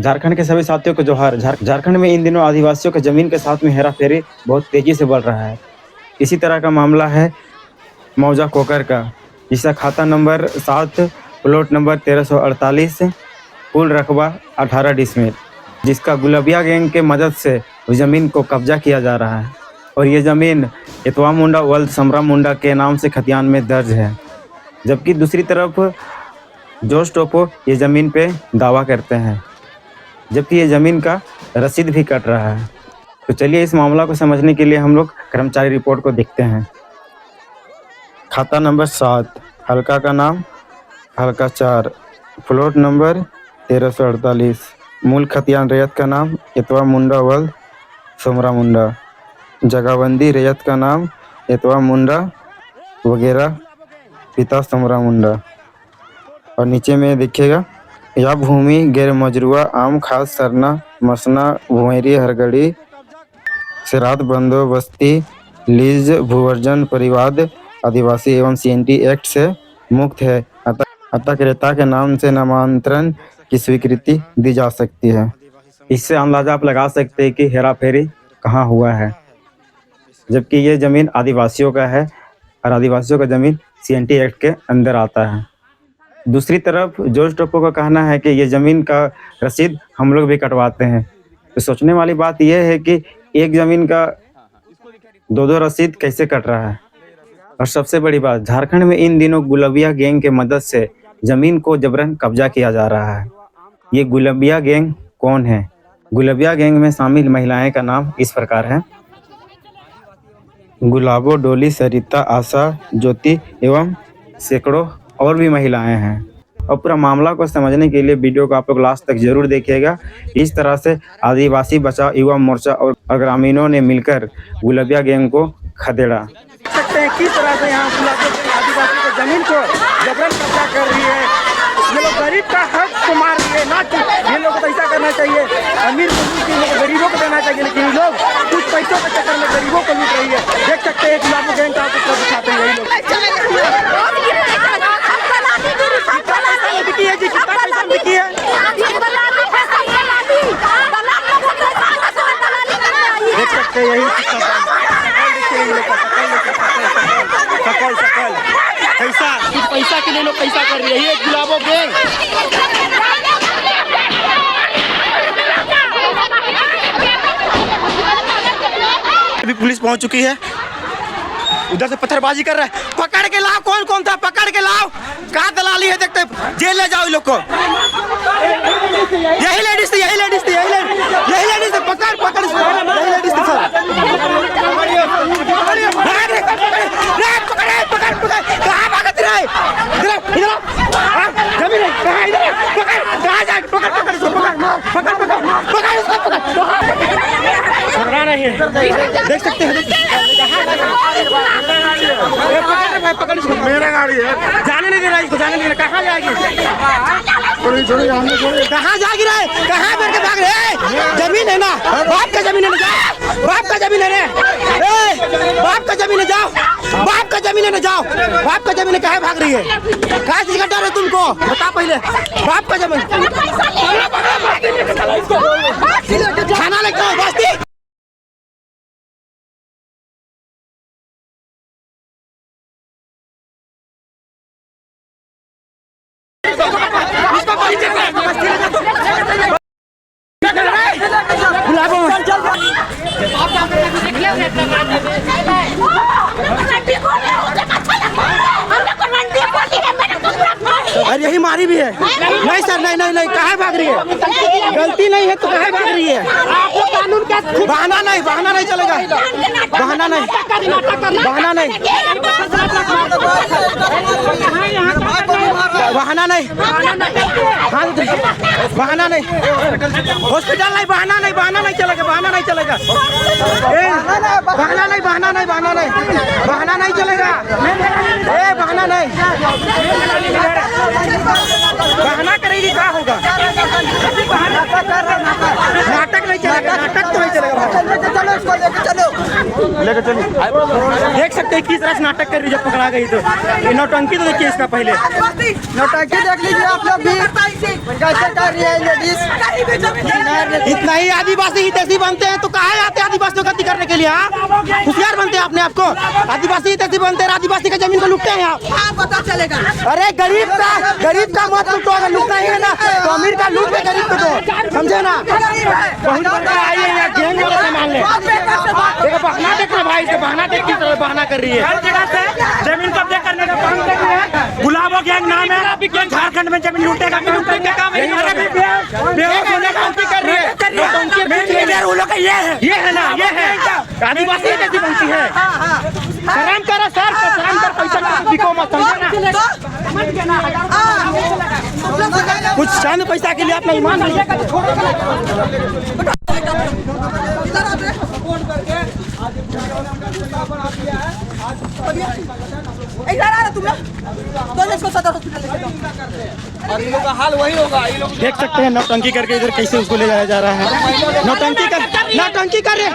झारखंड के सभी साथियों को जोहार। झारखंड में इन दिनों आदिवासियों के जमीन के साथ में हेरा-फेरी बहुत तेजी से बढ़ रहा है। इसी तरह का मामला है मौजा कोकर का, जिसका खाता नंबर 7 प्लॉट नंबर 1348, कुल रकबा 18 डिसमिल, जिसका गुलबिया गैंग के मदद से उस जमीन को कब्जा किया जा रहा है और ये जमीन इतवा मुंडा वल्द समरा मुंडा के नाम से खतियान में दर्ज है। जबकि दूसरी तरफ जोश टोपो ये जमीन पे दावा करते हैं, जबकि ये ज़मीन का रसीद भी कट रहा है। तो चलिए इस मामला को समझने के लिए हम लोग कर्मचारी रिपोर्ट को देखते हैं। खाता नंबर 7, हल्का का नाम हल्का 4, प्लॉट नंबर 1348, मूल खतियान रैयत का नाम इतवा मुंडा वल्द सोमरा मुंडा, जगहबंदी रैयत का नाम इतवा मुंडा वगैरह पिता सोमरा मुंडा। और नीचे में देखिएगा, यह भूमि गैर मजरूआ आम खास सरना मसना भुमेरी हरगड़ी सिरात बंदोबस्ती लीज भूवर्जन परिवाद आदिवासी एवं CNT एक्ट से मुक्त है, अतः क्रेता के नाम से नामांतरण की स्वीकृति दी जा सकती है। इससे अंदाजा आप लगा सकते हैं कि हेरा फेरी कहाँ हुआ है, जबकि ये ज़मीन आदिवासियों का है और आदिवासियों का ज़मीन CNT एक्ट के अंदर आता है। दूसरी तरफ जॉर्ज टोपो का कहना है कि ये ज़मीन का रसीद हम लोग भी कटवाते हैं। तो सोचने वाली बात यह है कि एक ज़मीन का दो रसीद कैसे कट रहा है। और सबसे बड़ी बात, झारखंड में इन दिनों गुलबिया गैंग के मदद से ज़मीन को जबरन कब्जा किया जा रहा है। ये गुलबिया गैंग कौन है? गुलबिया गैंग में शामिल महिलाएं का नाम इस प्रकार है: गुलाबो, डोली, सरिता, आशा, ज्योति एवं सैकड़ों और भी महिलाएं हैं। और पूरा मामला को समझने के लिए वीडियो को आप लोग लास्ट तक जरूर देखिएगा। इस तरह से आदिवासी बचाओ युवा मोर्चा और ग्रामीणों ने मिलकर गुलबिया गैंग को खदेड़ा। सकते हैं किस तरह से यहाँ आदिवासी की जमीन को जबरन कब्जा कर रही है। ये लोग गरीब का हक को मार रही है, ना कि ये लोग को ऐसा करना चाहिए। अमीर को गरीबों को देना चाहिए, लेकिन ये लोग कुछ पैसों के चक्कर में गरीबों को लूट रही है। देख सकते हैं गुलाबो गैंग का आपको दिखाते हैं। देख सकते हैं यही सकल पैसा कुछ पैसा के लिए लोग पैसा कर रही है। ये गुलाबो गैंग अभी पुलिस पहुंच चुकी है, उधर से पत्थरबाजी कर रहा है। पकड़ के लाओ, कौन कौन था पकड़ के लाओ। कहाँ दलाली है देखते, जेल ले जाओ लोग को। यही लेडीज थी, यही लेडीज थी, यही लेडीज थी। पकड़ पकड़ यही लेडीज थी सर। कहाँ भागत रहे? इधर जमीन है कहाँ? इधर पकड़, कहाँ जाए? पकड़ पकड़ इसको, पकड़ पकड़ पकड़ इसको, पकड़ नहीं है। देख सकते हैं पकड़ इसको। मेरा गाड़ी है, जाने नहीं दे रहा इसको, जाने नहीं दे रहा। कहाँ जाएगी? कहाँ जाएगी रे? कहाँ बैठ के भाग रहे? जमीन है ना, बाप का जमीन है ना, जाओ। बाप का जमीन है ना, बाप का जमीन है, जाओ। बाप का जमीन है ना, जाओ। बाप का जमीन है, कहाँ भाग रही है? कहाँ चीज का डर है तुमको? बता पहले। बाप का जमीन खाना लेके आओ बस्ती। अरे यही मारी भी है। नहीं सर, नहीं नहीं नहीं, कहाँ भाग रही है? गलती नहीं है तो कहाँ भाग रही है? बहाना नहीं, बहाना नहीं चलेगा। बहाना नहीं, बहाना नहीं, बहाना नहीं, बहाना नहीं, हॉस्पिटल नहीं, बहाना नहीं, बहाना नहीं चलेगा, बहाना नहीं चलेगा। बहाना नहीं, बहाना नहीं, बहाना नहीं, बहाना नहीं चलेगा। बहाना नहीं, बहाना करेगी क्या होगा? नाटक नहीं चलेगा, नाटक तो नहीं चलेगा। चलो इसको लेके चलो। लेकर चलिए। देख सकते हैं किस तरह से नाटक कर रही है जब पकड़ा गई तो। ये नौटंकी तो देखिए इसका पहले। नौटंकी देख लीजिए आप लोग भी कैसे कर रही है लेडीज। इतना ही आदिवासी हितैषी बनते हैं तो कहाँ आते हैं आदिवासियों का गति करने के लिए? हाँ, होशियार बनते हैं अपने आप को। आदिवासी हितैषी बनते हैं, आदिवासी का जमीन को लूटते हैं आप। पता चलेगा। अरे गरीब का मत लूटो, अगर लूटना ही है ना तो अमीर का लूट के गरीब को दो, समझे ना? बहुत बड़ा आइए यहाँ गैंग वाला सामान ले। देखो बहाना देख रहे भाई, बहाना देख किस तरह बहाना कर रही है। हर जगह से जमीन कब्जे करने का काम कर रही है। गुलाबो गैंग नाम है, झारखंड में जमीन लूटने का काम है। बेहोश होने का कर रही है। वो लोग का ये है ना, ये है आदिवासी कैसी बनती है। शर्म करो सर, शर्म कर, पैसा दिखो मत, समझे ना? कुछ चंद पैसा के लिए अपना ईमान नहीं और इन लोग का हाल वही होगा। देख सकते हैं नौटंकी करके इधर कैसे उसको ले जाया जा रहा है। नौटंकी कर रहे हैं।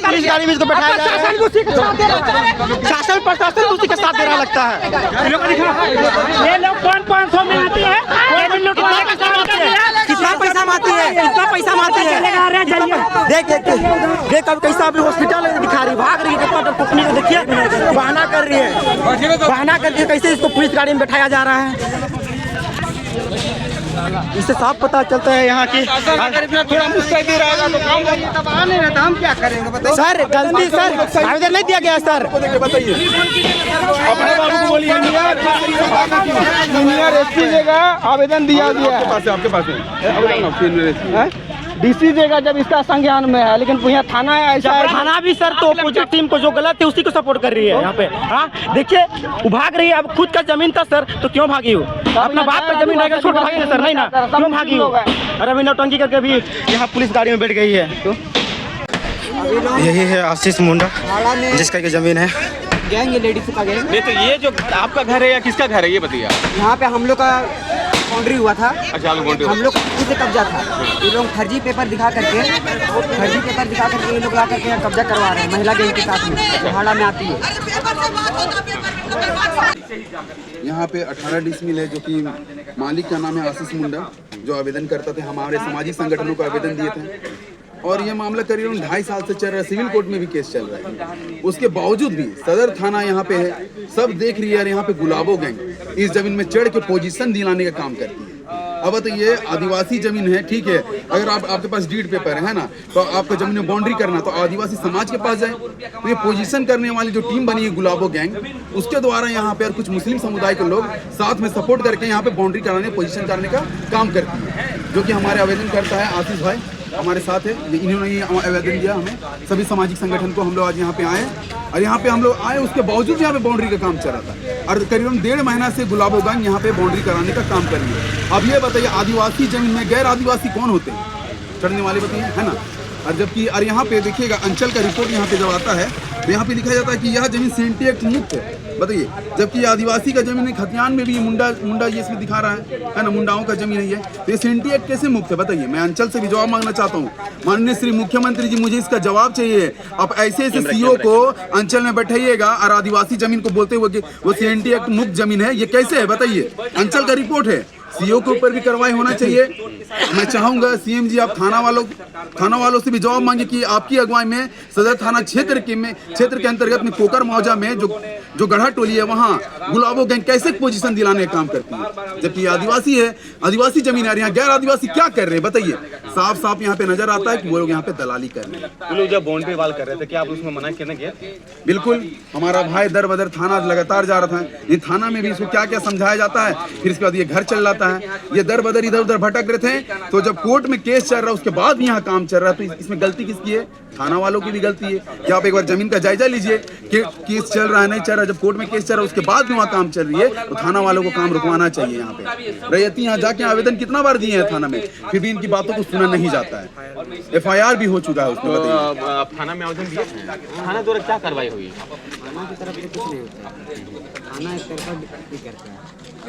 पुलिस गाड़ी में इसको बैठाया जा रहा है। शासन प्रशासन उसी के साथ दे रहा लगता है। ये लोग 500 में आती है, कितना पैसा मारती है, कितना पैसा मारती है। देख अब कैसा अभी हॉस्पिटल दिखा रही, भाग रही है, कितना टुकनी को देखिए, बहाना कर रही है, बहाना करके कैसे इसको पुलिस गाड़ी में बैठाया जा रहा है। इससे साफ पता चलता है यहाँ की थोड़ा मुस्तैदी रहेगा तो काम नहीं, तब आ नहीं रहता, हम क्या करेंगे बताइए। सर गलती सर आवेदन नहीं दिया गया सर। बताइए अपने बाबू को बोलिए सीनियर एसपी देगा आवेदन दिया गया है। आपके पास डीसी देगा जब इसका संज्ञान में है, लेकिन यहाँ थाना है ऐसा है। थाना भी सर तो अपोजिट टीम को जो गलत है उसी को सपोर्ट कर रही है यहाँ पे। हाँ देखिए वो भाग रही है। अब खुद का जमीन था सर तो क्यों भागी हो? अपना बाप का जमीन रहेगा छोड़ भागी सर, नहीं ना, क्यों भागी हो? अरे अभी नौटंकी करके भी यहाँ पुलिस गाड़ी में बैठ गई है। तो यही है आशीष मुंडा जिसका की जमीन है। गैंग ये लेडीज का गैंग। नहीं तो ये जो आपका घर है या किसका घर है ये बताइए। यहाँ पे हम लोग का बाउंड्री हुआ था। अच्छा हम लोग से कब्जा था। ये लोग फर्जी पेपर दिखा करके ये लोग ला करके कब्जा करवा रहे हैं महिला गैंग के साथ में, भाड़ा में आती है। यहाँ पे 18 डिसमिल है जो कि मालिक का नाम है आशीष मुंडा, जो आवेदन करता थे, हमारे सामाजिक संगठनों को आवेदन दिए थे। और ये मामला करीबन 2.5 साल से चल रहा है। सिविल कोर्ट में भी केस चल रहा है। उसके बावजूद भी सदर थाना यहाँ पे है, सब देख रही है। यहाँ पे गुलाबो गैंग इस जमीन में चढ़ के पोजीशन दिलाने का काम करती है। अब तो ये आदिवासी जमीन है, ठीक है, अगर आपके पास डीड पेपर है ना, तो आपको जमीन में बाउंड्री करना तो आदिवासी समाज के पास जाए। तो ये पोजीशन करने वाली जो टीम बनी है गुलाबो गैंग, उसके द्वारा यहाँ पे और कुछ मुस्लिम समुदाय के लोग साथ में सपोर्ट करके यहाँ पे बाउंड्री कराने, पोजीशन करने का काम करती है। जो कि हमारे आवेदन करता है आशीष भाई हमारे साथ है। इन्होंने ही आवेदन दिया हमें, सभी सामाजिक संगठन को। हम लोग आज यहाँ पे आए और यहाँ पे हम लोग आए, उसके बावजूद यहाँ पे बाउंड्री का काम चल रहा था। और करीबन 1.5 महीना से गुलाबो गैंग यहाँ पे बाउंड्री कराने का काम कर रही है। अब ये बताइए आदिवासी जमीन में गैर आदिवासी कौन होते हैं? चढ़ने वाले बताइए, है ना। और जबकि और यहाँ पे देखिएगा अंचल का रिपोर्ट यहाँ पे जब आता है तो यहाँ पे लिखा जाता है कि यह जमीन सेंटी एक्ट मुक्त है, बताइए। जबकि आदिवासी का जमीन है, खतियान में भी मुंडा ये इसमें दिखा रहा है ना, मुंडाओं का जमीन है ये। तो ये सेंटी एक्ट कैसे मुक्त है बताइए? मैं अंचल से भी जवाब मांगना चाहता हूँ। माननीय श्री मुख्यमंत्री जी, मुझे इसका जवाब चाहिए। आप ऐसे सीओ को अंचल में बैठाइएगा और आदिवासी जमीन को बोलते हुए कि वो सेंटी एक्ट मुक्त जमीन है, ये कैसे है बताइए? अंचल का रिपोर्ट है, सीओ के ऊपर भी कार्रवाई होना चाहिए। मैं चाहूंगा सीएम जी आप थाना वालों से भी जवाब मांगे कि आपकी अगुवाई में सदर थाना क्षेत्र के अंतर्गत में कोकर मौजा में जो गढ़ा टोली है वहाँ गुलाबो गैंग कैसे पोजीशन दिलाने का काम करती है, जबकि आदिवासी है, आदिवासी जमीन है। यहाँ गैर आदिवासी क्या कर रहे हैं बताइए? साफ साफ यहाँ पे नजर आता है कि वो लोग यहाँ पे दलाली कर रहे हैं। वो लोग जब बाउंड्री वाल कर रहे थे क्या आप उसमें मना करने गए? बिल्कुल, हमारा भाई दर बदर थाना लगातार जा रहा था। इन थाना में भी इसको क्या क्या समझाया जाता है, फिर इसके बाद ये घर चल जाता है। ये दर बदर इधर उधर भटक रहे थे, तो जब कोर्ट में केस चल रहा है उसके बाद भी यहाँ काम चल रहा है, तो इसमें गलती किसकी है? थाना वालों की भी गलती है। क्या आप एक बार जमीन का जायजा लीजिए कि केस चल रहा है नहीं चल रहा। जब कोर्ट में केस चल रहा है उसके बाद भी वहाँ काम चल रही है, तो थाना वालों को काम रुकवाना चाहिए। यहाँ पे रैयती यहाँ जाके आवेदन कितना बार दिए हैं थाना में, फिर भी इनकी बातों को सुना नहीं जाता है। FIR भी हो चुका है उसमें। तो थाना में आवेदन दिए, थाना द्वारा क्या कार्रवाई हुई? थाना की तरफ से कुछ नहीं होता है, थाना एक तरफा करता है।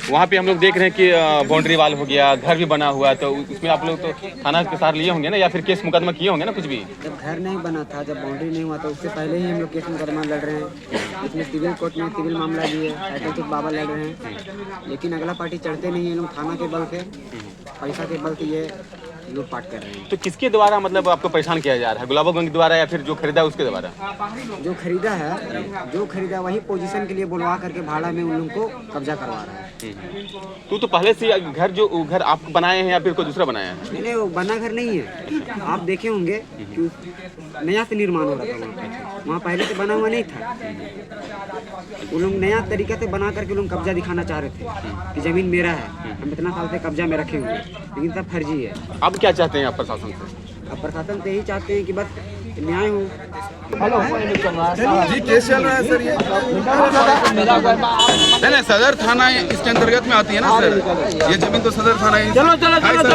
वहाँ पे हम लोग देख रहे हैं कि बाउंड्री वाल हो गया, घर भी बना हुआ है, तो उसमें आप लोग तो थाना के साथ लिए होंगे ना, या फिर केस मुकदमा किए होंगे ना कुछ भी? जब घर नहीं बना था, जब बाउंड्री नहीं हुआ, तो उससे पहले ही हम लोग केस मुकदमा लड़ रहे हैं। इसमें सिविल कोर्ट में सिविल मामला लिए, टाइटल के बाबा लड़ रहे हैं, लेकिन अगला पार्टी चढ़ते नहीं है लोग। थाना के बल पे, पैसा के बल पे ये लूटपाट कर रहे हैं। तो किसके द्वारा मतलब आपको परेशान किया जा रहा है? गुलाबों द्वारा या फिर जो खरीदा उसके द्वारा? जो खरीदा वही पोजीशन के लिए बुलवा करके भाड़ा में उन लोगों को कब्जा करवा रहा है। तो पहले से घर आप बनाए हैं या फिर कोई दूसरा बनाया है? नहीं, वो बना घर नहीं है। आप देखे होंगे कि नया से निर्माण हो रहा था वहाँ पहले से बना हुआ नहीं था। वो लोग नया तरीका से बना करके लोग कब्जा दिखाना चाह रहे थे कि जमीन मेरा है, हम इतना साल से कब्जा में रखे हुए, लेकिन सब फर्जी है। अब क्या चाहते हैं आप प्रशासन से? अब प्रशासन से यही चाहते हैं कि बस न्याय हो। जी केस चल रहा है सर, ये नहीं सदर थाना इसके अंतर्गत में आती है ना सर। ये जमीन तो सदर थाना है। चलो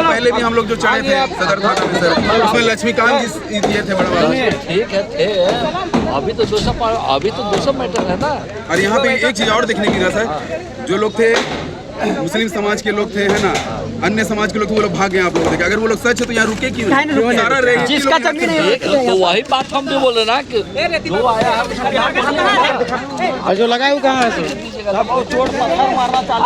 पहले भी हम लोग जो चढ़े थे सदर थाना में सर, उसमें लक्ष्मीकांत जी दिए थे बड़ा वाला। ठीक है थे, अभी तो 200 मीटर है ना। और यहाँ पे एक चीज और देखने मिला सर, जो लोग थे मुस्लिम समाज के लोग थे, है ना, अन्य समाज के लोग थे, वो लोग भाग गए। आप लोग देखे, अगर वो लोग सच है तो यहाँ रुके क्यों? सारा रहे जिसका जमीन है तो वही बात हम भी बोल रहे ना कि जो आया है जो लगाए कहाँ है? चोट पत्थर मारना चालू,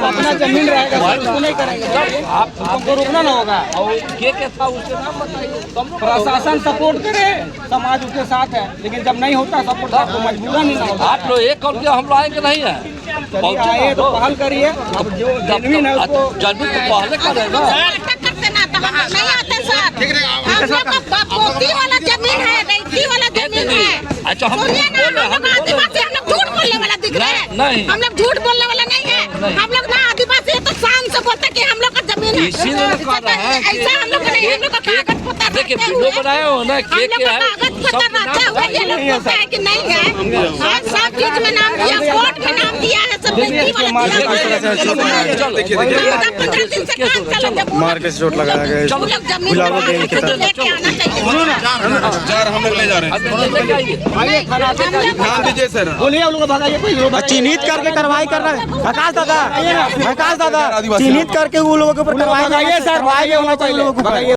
अपना जमीन रहेगा उसको नहीं करेंगे। आपको रुकना ना होगा। और क्या था उसके नाम बताइए। प्रशासन सपोर्ट करे, समाज उसके साथ है, लेकिन जब नहीं होता सपोर्ट तो मजबूरन नहीं होता। आप लोग एक कॉल किया, हम लोग आएंगे नहीं है। आए तो पहल करिए। अब जो जमीन है उसको जमीन तो पहले करेगा। नहीं आते सर, हम लोग का पोती वाला जमीन है, रैती वाला जमीन है। अच्छा हम सुनिए ना, हम लोग आदिवासी, हम लोग झूठ बोलने वाला दिख रहे हैं? नहीं, हम लोग झूठ बोलने वाला नहीं है। हम लोग ना आदिवासी है तो शान से बोलते कि हम लोग का जमीन है। इसीलिए कर रहे हैं कि ऐसा हम लोग का नहीं, हम लोग का कागज पत्र देखिए रखते वीडियो हुए, बनाए हो ना, हम लोग का कागज पत्र रखते हुए ये लोग बोलते हैं कि नहीं है। हाँ, सब चीज में नाम दिया, कोर्ट में नाम दिया है, सब रैती वाला मार के चोट लगाया गया। गुलाबों गैंग के साथ हम लोग ले जा रहे हैं। ध्यान दीजिए सर। बोलिए उन लोगों को भगाइए, कोई चिन्हित करके कार्रवाई कर रहा है। आकाश दादा चिन्हित करके उन लोगों के ऊपर कार्रवाई सर, होना चाहिए लोगों को।